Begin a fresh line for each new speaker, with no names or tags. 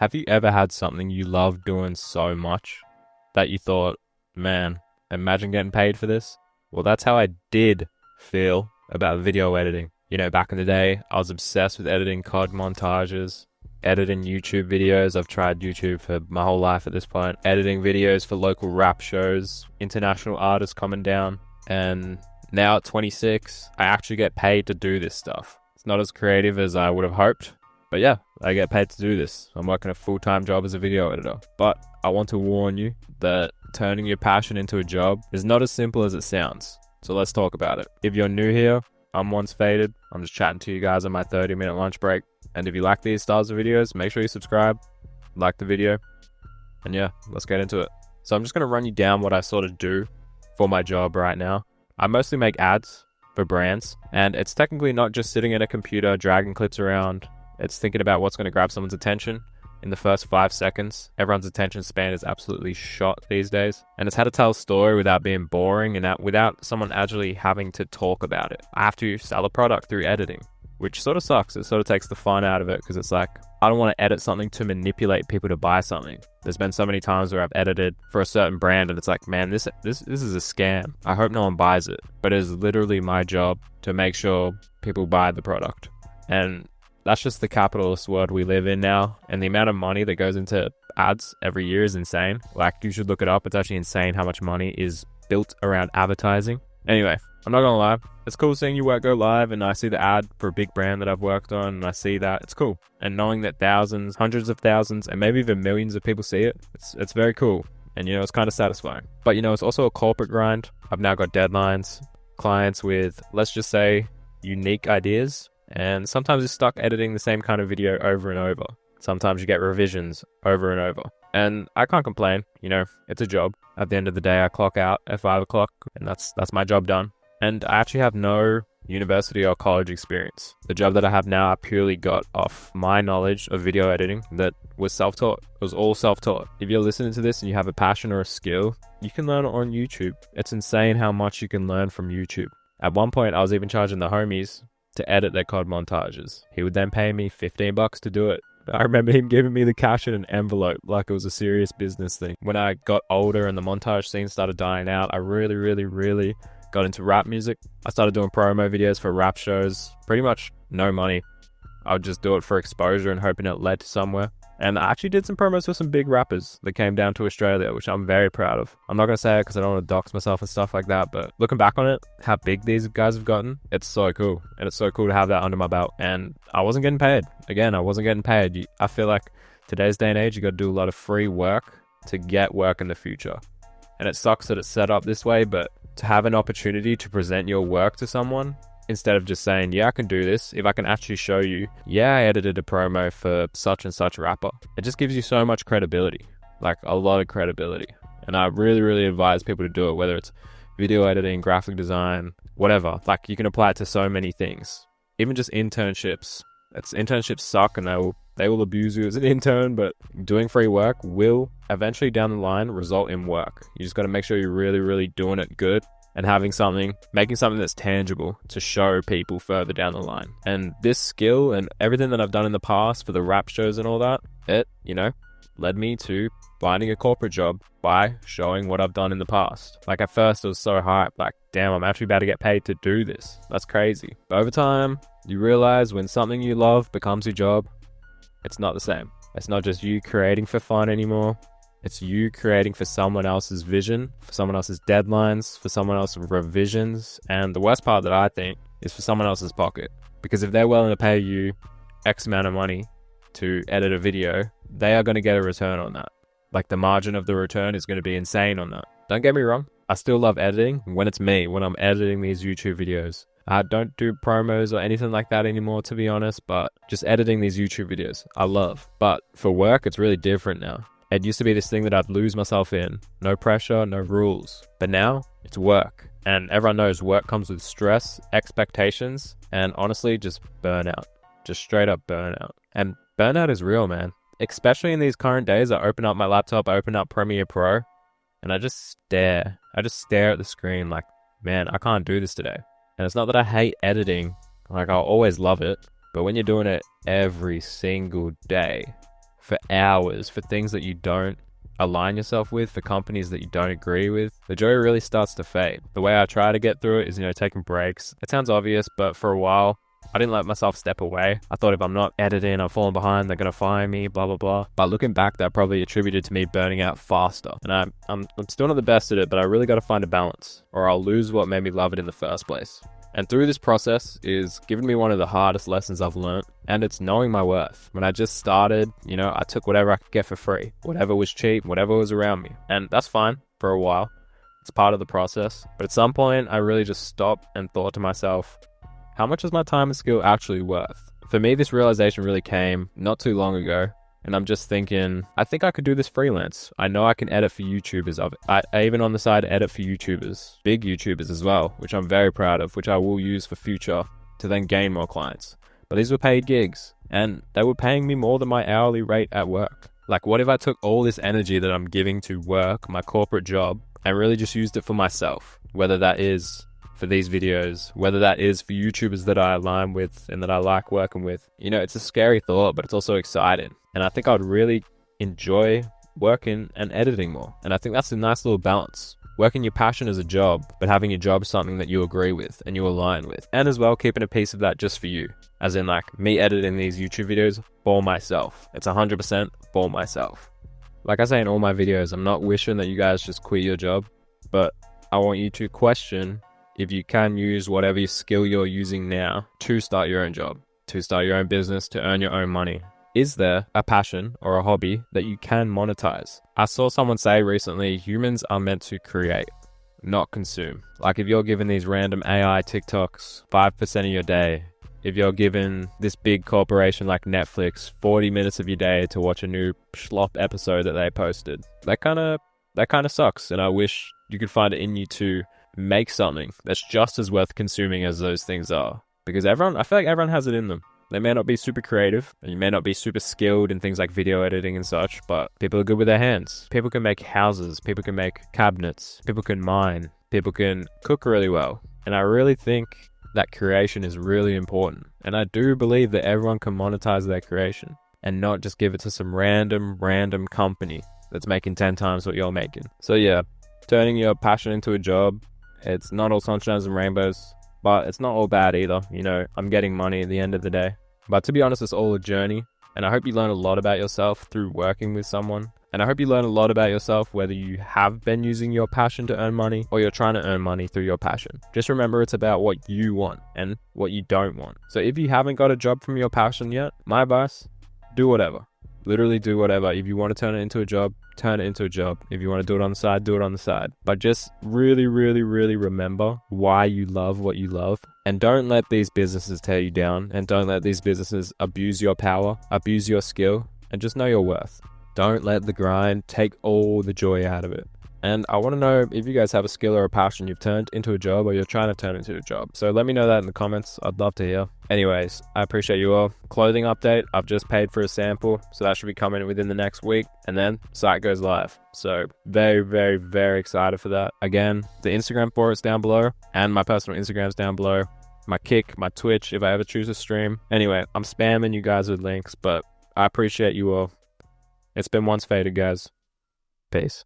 Have you ever had something you love doing so much that you thought, man, imagine getting paid for this? Well, that's how I did feel about video editing. You know, back in the day, I was obsessed with editing COD montages, editing YouTube videos. I've tried YouTube for my whole life at this point. Editing videos for local rap shows, international artists coming down. And now at 26, I actually get paid to do this stuff. It's not as creative as I would have hoped. But yeah, I get paid to do this. I'm working a full-time job as a video editor. But I want to warn you that turning your passion into a job is not as simple as it sounds. So let's talk about it. If you're new here, I'm Once Faded. I'm just chatting to you guys on my 30-minute lunch break. And if you like these styles of videos, make sure you subscribe, like the video, and yeah, let's get into it. So I'm just going to run you down what I sort of do for my job right now. I mostly make ads for brands, and it's technically not just sitting at a computer dragging clips around. It's thinking about what's going to grab someone's attention in the first 5 seconds. Everyone's attention span is absolutely shot these days. And it's how to tell a story without being boring and without someone actually having to talk about it. I have to sell a product through editing, which sort of sucks. It sort of takes the fun out of it because it's like, I don't want to edit something to manipulate people to buy something. There's been so many times where I've edited for a certain brand and it's like, man, this is a scam. I hope no one buys it. But it is literally my job to make sure people buy the product. And that's just the capitalist world we live in now. And the amount of money that goes into ads every year is insane. Like, you should look it up. It's actually insane how much money is built around advertising. Anyway, I'm not gonna lie. It's cool seeing your work go live and I see the ad for a big brand that I've worked on and I see that. It's cool. And knowing that thousands, hundreds of thousands, and maybe even millions of people see it, it's very cool. And you know, it's kind of satisfying. But you know, it's also a corporate grind. I've now got deadlines, clients with, let's just say, unique ideas. And sometimes you're stuck editing the same kind of video over and over. Sometimes you get revisions over and over. And I can't complain, you know, it's a job. At the end of the day, I clock out at 5 o'clock and that's my job done. And I actually have no university or college experience. The job that I have now, I purely got off my knowledge of video editing that was self-taught. It was all self-taught. If you're listening to this and you have a passion or a skill, you can learn it on YouTube. It's insane how much you can learn from YouTube. At one point, I was even charging the homies to edit their COD montages. He would then pay me $15 to do it. I remember him giving me the cash in an envelope like it was a serious business thing. When I got older and the montage scene started dying out, I really got into rap music. I started doing promo videos for rap shows. Pretty much no money. I would just do it for exposure and hoping it led to somewhere. And I actually did some promos for some big rappers that came down to Australia, which I'm very proud of. I'm not going to say it because I don't want to dox myself and stuff like that, but looking back on it, how big these guys have gotten, it's so cool. And it's so cool to have that under my belt. And I wasn't getting paid. Again, I wasn't getting paid. I feel like today's day and age, you got to do a lot of free work to get work in the future. And it sucks that it's set up this way, but to have an opportunity to present your work to someone, instead of just saying, yeah, I can do this, if I can actually show you, yeah, I edited a promo for such and such rapper, it just gives you so much credibility, like a lot of credibility. And I really advise people to do it, whether it's video editing, graphic design, whatever. Like, you can apply it to so many things, even just internships. Internships suck and they will abuse you as an intern, but doing free work will eventually down the line result in work. You just got to make sure you're really doing it good and making something that's tangible to show people further down the line. And this skill and everything that I've done in the past for the rap shows and all that, it, you know, led me to finding a corporate job by showing what I've done in the past. Like, at first it was so hyped, like, damn, I'm actually about to get paid to do this. That's crazy. But over time, you realize when something you love becomes your job, it's not the same. It's not just you creating for fun anymore. It's you creating for someone else's vision, for someone else's deadlines, for someone else's revisions. And the worst part that I think is for someone else's pocket. Because if they're willing to pay you X amount of money to edit a video, they are going to get a return on that. Like, the margin of the return is going to be insane on that. Don't get me wrong. I still love editing when it's me, when I'm editing these YouTube videos. I don't do promos or anything like that anymore, to be honest, but just editing these YouTube videos, I love. But for work, it's really different now. It used to be this thing that I'd lose myself in. No pressure, no rules. But now, it's work. And everyone knows work comes with stress, expectations, and honestly, just burnout. Just straight up burnout. And burnout is real, man. Especially in these current days, I open up my laptop, I open up Premiere Pro, and I just stare. I just stare at the screen like, man, I can't do this today. And it's not that I hate editing. Like, I'll always love it. But when you're doing it every single day, for hours for things that you don't align yourself with, for companies that you don't agree with, the joy really starts to fade. The way I try to get through it is, taking breaks. It sounds obvious, but for a while, I didn't let myself step away. I thought if I'm not editing, I'm falling behind, they're going to fire me, blah, blah, blah. But looking back, that probably attributed to me burning out faster. And I'm still not the best at it, but I really got to find a balance, or I'll lose what made me love it in the first place. And through this process is giving me one of the hardest lessons I've learned, and it's knowing my worth. When I just started, I took whatever I could get for free, whatever was cheap, whatever was around me. And that's fine for a while. It's part of the process. But at some point, I really just stopped and thought to myself, how much is my time and skill actually worth? For me, this realization really came not too long ago. And I'm just thinking, I think I could do this freelance. I know I can edit for YouTubers. I even on the side edit for YouTubers, big YouTubers as well, which I'm very proud of, which I will use for future to then gain more clients. But these were paid gigs, and they were paying me more than my hourly rate at work. Like, what if I took all this energy that I'm giving to work, my corporate job, and really just used it for myself? Whether that is for these videos, whether that is for YouTubers that I align with and that I like working with. It's a scary thought, but it's also exciting. And I think I'd really enjoy working and editing more. And I think that's a nice little balance. Working your passion as a job, but having your job something that you agree with and you align with. And as well, keeping a piece of that just for you. As in, like, me editing these YouTube videos for myself. It's 100% for myself. Like I say in all my videos, I'm not wishing that you guys just quit your job, but I want you to question if you can use whatever skill you're using now to start your own job, to start your own business, to earn your own money. Is there a passion or a hobby that you can monetize? I saw someone say recently, humans are meant to create, not consume. Like, if you're given these random AI TikToks 5% of your day, if you're given this big corporation like Netflix 40 minutes of your day to watch a new schlop episode that they posted, that kind of sucks. And I wish you could find it in you to make something that's just as worth consuming as those things are. Because I feel like everyone has it in them. They may not be super creative, and you may not be super skilled in things like video editing and such, but people are good with their hands. People can make houses, people can make cabinets, people can mine, people can cook really well. And I really think that creation is really important. And I do believe that everyone can monetize their creation and not just give it to some random company that's making 10 times what you're making. So yeah, turning your passion into a job, it's not all sunshines and rainbows, but it's not all bad either. I'm getting money at the end of the day. But to be honest, it's all a journey. And I hope you learn a lot about yourself through working with someone. And I hope you learn a lot about yourself, whether you have been using your passion to earn money or you're trying to earn money through your passion. Just remember, it's about what you want and what you don't want. So if you haven't got a job from your passion yet, my advice, do whatever. Literally do whatever. If you want to turn it into a job, turn it into a job. If you want to do it on the side, do it on the side. But just really remember why you love what you love. And don't let these businesses tear you down. And don't let these businesses abuse your power, abuse your skill. And just know your worth. Don't let the grind take all the joy out of it. And I want to know if you guys have a skill or a passion you've turned into a job or you're trying to turn into a job. So let me know that in the comments. I'd love to hear. Anyways, I appreciate you all. Clothing update. I've just paid for a sample, so that should be coming within the next week. And then site goes live. So very excited for that. Again, the Instagram for it's down below and my personal Instagram's down below. My Kick, my Twitch, if I ever choose to stream. Anyway, I'm spamming you guys with links, but I appreciate you all. It's been once faded, guys. Peace.